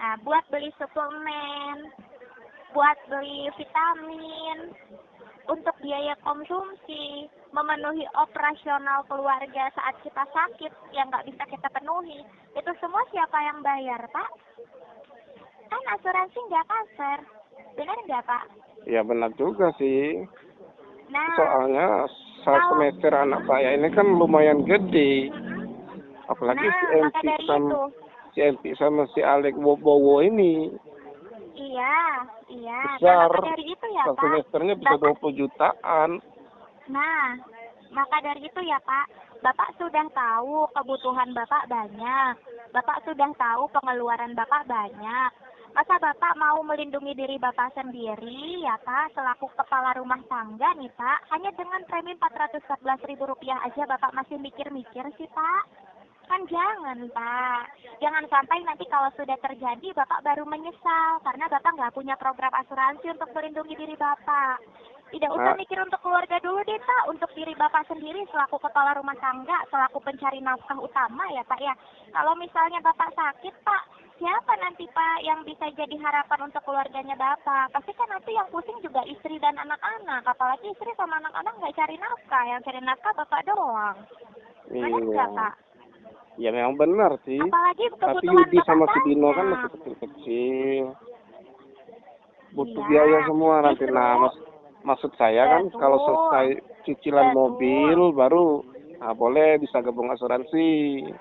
Nah, buat beli suplemen, buat beli vitamin, untuk biaya konsumsi, memenuhi operasional keluarga saat kita sakit yang nggak bisa kita penuhi, itu semua siapa yang bayar, Pak? Kan asuransi nggak cover, benar nggak, Pak? Ya benar juga sih. Nah, Soalnya kalau semester anak saya ini kan lumayan gede. Apalagi si maka MP dari sama itu, si Alek Bowo ini iya, nah besar. maka dari itu ya, Satu Pak, semesternya bisa Bapak 20 jutaan. Nah, maka dari itu ya Pak, Bapak sudah tahu kebutuhan Bapak banyak, Bapak sudah tahu pengeluaran Bapak banyak. Masa Bapak mau melindungi diri Bapak sendiri ya Pak, selaku kepala rumah tangga nih Pak, hanya dengan premi Rp414.000 aja Bapak masih mikir-mikir sih Pak? Kan jangan Pak, jangan sampai nanti kalau sudah terjadi Bapak baru menyesal karena Bapak nggak punya program asuransi untuk melindungi diri Bapak. Tidak usah Nah, mikir untuk keluarga dulu deh Pak, untuk diri Bapak sendiri selaku kepala rumah tangga, selaku pencari nafkah utama ya Pak ya. Kalau misalnya Bapak sakit Pak, siapa nanti Pak yang bisa jadi harapan untuk keluarganya Bapak? Pasti kan nanti yang pusing juga istri dan anak-anak, apalagi istri sama anak-anak nggak cari nafkah, yang cari nafkah Bapak doang. Benar iya. nggak Pak? Ya memang benar sih. Apalagi Tapi kebutuhan Yudi Bapak sama si Dino kan masih banyak. kecil-kecil. Butuh Iya, biaya semua nanti. justru Nah, maksud saya kan kalau betul, selesai cicilan betul. mobil baru boleh bisa gabung asuransi.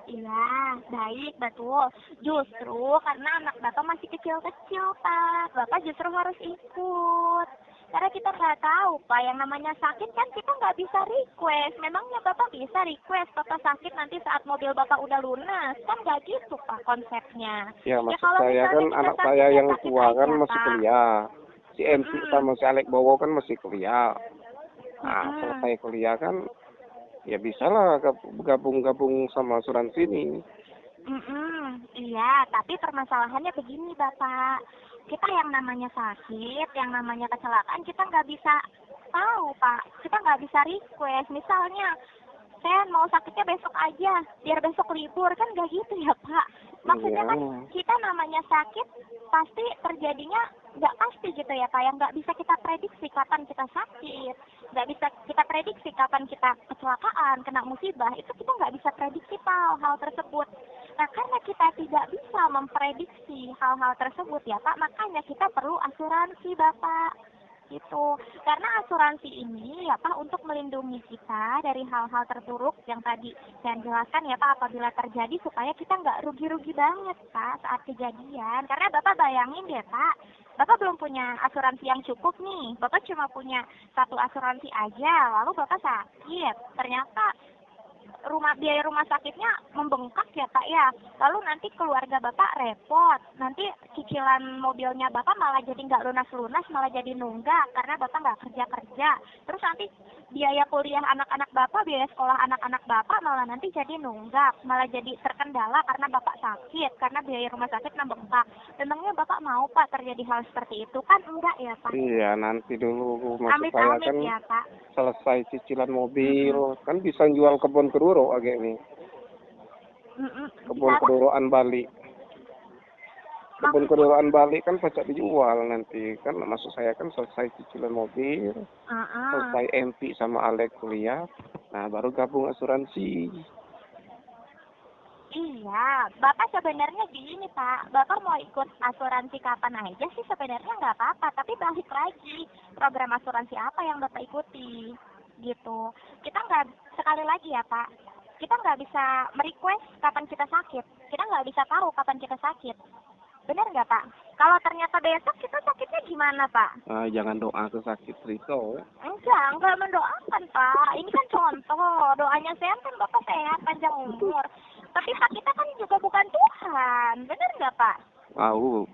Iya, baik, betul. Justru karena anak Bapak masih kecil-kecil, Pak. Bapak justru harus ikut. Karena kita nggak tahu, Pak, yang namanya sakit kan kita nggak bisa request. Memangnya Bapak bisa request Bapak sakit nanti saat mobil Bapak udah lunas? Kan nggak gitu, Pak, konsepnya. Ya Ya maksud kalau saya misalnya kan kita anak sakit, saya ya yang sakit tua kan aja, masih Pak. kuliah. Si MP Mm-mm, sama si Alek Bowo kan masih kuliah. Nah, mm-mm. selesai kuliah kan ya bisa lah gabung-gabung sama asuransi ini. Iya, tapi permasalahannya begini Bapak. Kita yang namanya sakit, yang namanya kecelakaan, kita nggak bisa tahu Pak. Kita nggak bisa request. Misalnya, saya mau sakitnya besok aja, biar besok libur, kan nggak gitu ya Pak. Maksudnya Iya. kan kita namanya sakit, pasti terjadinya nggak pasti gitu ya Pak. Yang nggak bisa kita prediksi kapan kita sakit, nggak bisa kita prediksi kapan kita kecelakaan, kena musibah, itu kita nggak bisa prediksi Pak hal tersebut. Nah, karena kita tidak bisa memprediksi hal-hal tersebut ya Pak, makanya kita perlu asuransi Bapak. Gitu. Karena asuransi ini ya Pak untuk melindungi kita dari hal-hal terburuk yang tadi saya jelaskan ya Pak, apabila terjadi supaya kita nggak rugi-rugi banget Pak saat kejadian. Karena Bapak bayangin deh Pak, Bapak belum punya asuransi yang cukup nih. Bapak cuma punya satu asuransi aja, lalu Bapak sakit. Ternyata biaya rumah sakitnya membengkak ya Pak ya. Lalu nanti keluarga Bapak repot. Nanti cicilan mobilnya Bapak malah jadi nggak lunas-lunas, malah jadi nunggak karena Bapak nggak kerja-kerja. Terus nanti biaya kuliah anak-anak Bapak, biaya sekolah anak-anak Bapak malah nanti jadi nunggak, malah jadi terkendala karena Bapak sakit, karena biaya rumah sakit membengkak. Memangnya Bapak mau Pak terjadi hal seperti itu? Kan enggak ya Pak. Iya, nanti dulu maksud saya Amit-amit kan ya Pak. selesai cicilan mobil, Mm-mm. kan bisa jual kebun keduro agak ini. Mm-mm. Kebun Bisa keduroan Bali. Kebun maksudnya? keduroan Bali kan pacak dijual nanti. Kan maksud saya kan selesai cicilan mobil, Uh-uh. selesai MP sama Alek kuliah, nah baru gabung asuransi. Iya, Bapak sebenarnya gini Pak, Bapak mau ikut asuransi kapan aja sih sebenarnya nggak apa-apa, tapi balik lagi program asuransi apa yang Bapak ikuti, gitu. Kita nggak, sekali lagi ya Pak, kita nggak bisa merequest kapan kita sakit, kita nggak bisa tahu kapan kita sakit, benar nggak Pak? Kalau ternyata besok kita sakitnya gimana Pak? Jangan doa ke sakit Rito. Enggak mendoakan Pak. Ini kan contoh. Doanya sehat kan Bapak sehat, panjang umur. Tapi Pak kita kan juga bukan Tuhan. Benar nggak Pak? Tahu.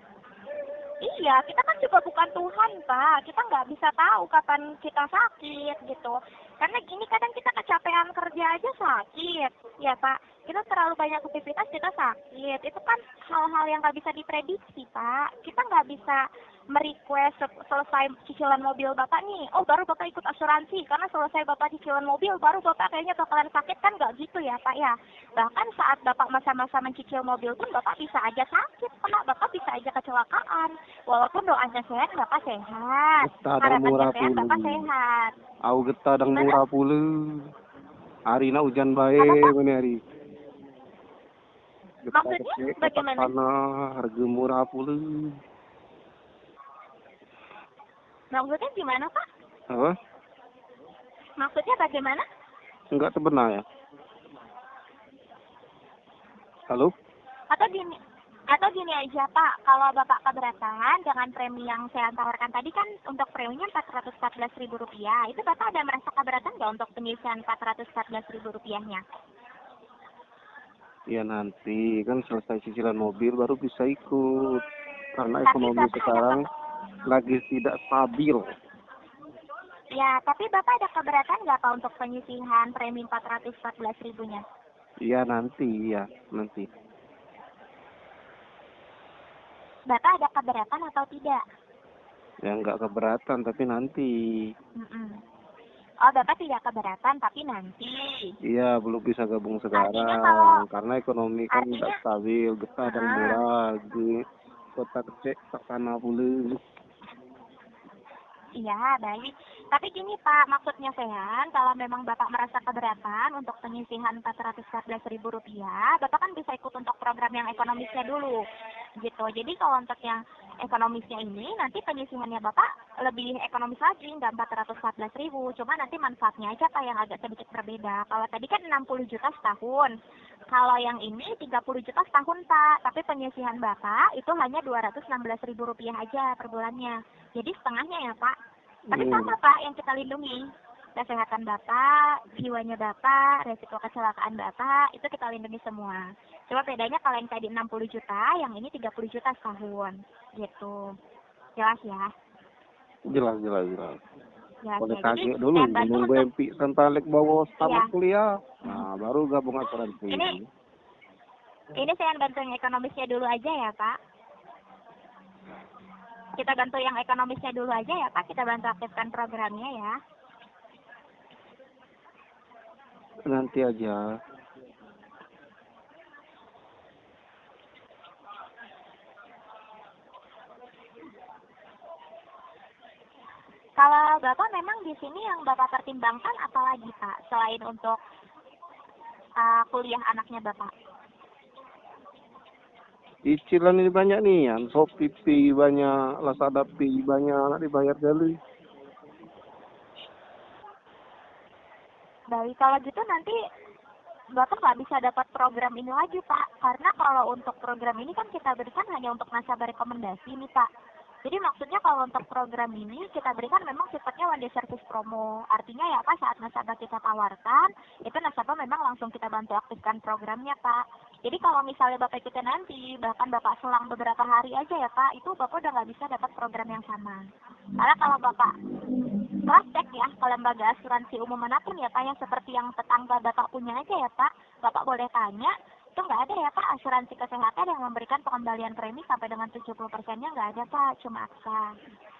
Iya, kita kan juga bukan Tuhan Pak. Kita nggak bisa tahu kapan kita sakit gitu. Karena gini kadang kita kecapean kerja aja sakit. Ya Pak, kita terlalu banyak aktivitas kita sakit. Itu kan hal-hal yang nggak bisa diprediksi Pak. Kita nggak bisa merequest selesai cicilan mobil Bapak nih, oh baru Bapak ikut asuransi, karena selesai Bapak cicilan mobil, baru Bapak kayaknya bakalan sakit, kan nggak gitu ya Pak ya. Bahkan saat Bapak masa-masa mencicil mobil pun Bapak bisa aja sakit, Bapak bisa aja kecelakaan. Walaupun doanya sehat, Bapak sehat. Getah dan Harapannya murah sehat, Bapak pula. sehat. Aku getah dan Gimana? murah pula. Hari na hujan Apa baik Pak? mana hari. Getah Maksudnya kecil kotak bagaimana? tanah harga murah pula. Maksudnya gimana Pak? Apa? Maksudnya bagaimana? Enggak terbenar ya? Halo? Atau gini aja Pak, kalau Bapak keberatan dengan premi yang saya tawarkan tadi, kan untuk preminya Rp414.000, itu Bapak ada merasa keberatan nggak untuk penyisihan Rp414.000-nya? Ya nanti kan selesai cicilan mobil baru bisa ikut. Karena Tapi ekonomi Bapak sekarang lagi tidak stabil. tapi Bapak ada keberatan nggak Pak untuk penyisihan premi Rp414.000-nya? Iya nanti. Bapak ada keberatan atau tidak? Ya nggak keberatan tapi nanti. Mm-mm. Oh, Bapak tidak keberatan, tapi nanti. Iya belum bisa gabung Artinya kalau, sekarang karena ekonomi kan tidak artinya, stabil, getah dan Heeh. murah di kota kecil tak tanah pula. Iya, baik. Tapi gini Pak, maksudnya Sehan, kalau memang Bapak merasa keberatan untuk penyisihan Rp414.000, Bapak kan bisa ikut untuk program yang ekonomisnya dulu. Gitu. Jadi kalau untuk yang ekonomisnya ini, nanti penyisihannya Bapak lebih ekonomis lagi, nggak 414.000. Cuma nanti manfaatnya aja Pak yang agak sedikit berbeda. Kalau tadi kan 60 juta setahun. Kalau yang ini 30 juta setahun Pak. Tapi penyisihan Bapak itu hanya Rp216.000 aja per bulannya. Jadi setengahnya ya Pak. Tapi sama Pak yang kita lindungi. Kesehatan Bapak, jiwanya Bapak, resiko kecelakaan Bapak, itu kita lindungi semua. Cuma bedanya kalau yang tadi 60 juta, yang ini 30 juta setahun. Gitu. Jelas ya? Jelas. Jelas Boleh ya. Jadi kaget dulu saya bantu menunggu untuk, MP sampai bawa tamat iya. kuliah. Nah baru gabung asuransi. Ini saya bantu yang ekonomisnya dulu aja ya Pak. Kita bantu yang ekonomisnya dulu aja ya Pak. Kita bantu aktifkan programnya ya. Nanti aja. Kalau Bapak memang di sini yang Bapak pertimbangkan apa lagi Pak, selain untuk kuliah anaknya Bapak? Cicilan ini banyak nih, yang Shopee Pay banyak, Lazada Pay banyak, dibayar kali. Baik, kalau gitu nanti Bapak nggak bisa dapat program ini lagi Pak, karena kalau untuk program ini kan kita berikan hanya untuk nasabah rekomendasi nih Pak. Jadi maksudnya kalau untuk program ini kita berikan memang sifatnya one day service promo. Artinya ya Pak, saat nasabah kita tawarkan, itu nasabah memang langsung kita bantu aktifkan programnya Pak. Jadi kalau misalnya Bapak ikutin nanti, bahkan Bapak selang beberapa hari aja ya Pak, itu Bapak udah nggak bisa dapat program yang sama. Karena kalau Bapak praktek ya ke lembaga asuransi umum manapun ya Pak, yang seperti yang tetangga Bapak punya aja ya Pak, Bapak boleh tanya, itu nggak ada ya Pak asuransi kesehatan yang memberikan pengembalian premi sampai dengan 70%-nya, nggak ada Pak, cuma AXA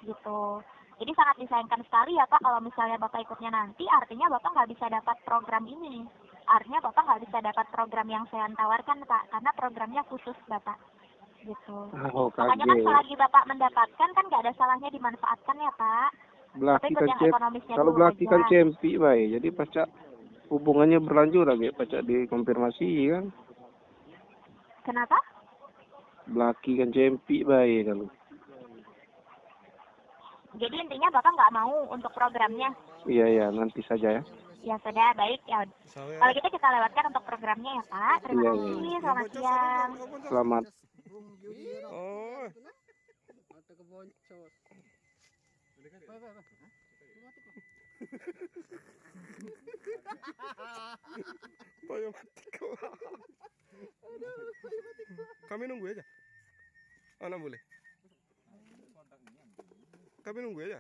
gitu. Jadi sangat disayangkan sekali ya Pak kalau misalnya Bapak ikutnya nanti, artinya Bapak nggak bisa dapat program ini. Artinya Bapak nggak bisa dapat program yang saya tawarkan Pak, karena programnya khusus Bapak gitu. Oh Makanya kan kaget. selagi Bapak mendapatkan kan nggak ada salahnya dimanfaatkan ya Pak. Tapi Belaki ikut kan yang cep, ekonomisnya kalau dulu belaki aja. kan cempi baik. Jadi pacak hubungannya berlanjut lagi, pacak dikonfirmasi kan. Kenapa? Belaki kan cempi baik kalau. Jadi intinya Bapak nggak mau untuk programnya. Iya nanti saja ya. Ya sudah, baik ya. Kalau gitu kita lewatkan untuk programnya ya Pak. Terima Iya. kasih, selamat siang. Selamat. Oh. Toyo mati kau. Kami nunggu aja. Oh, boleh. Kami nunggu aja.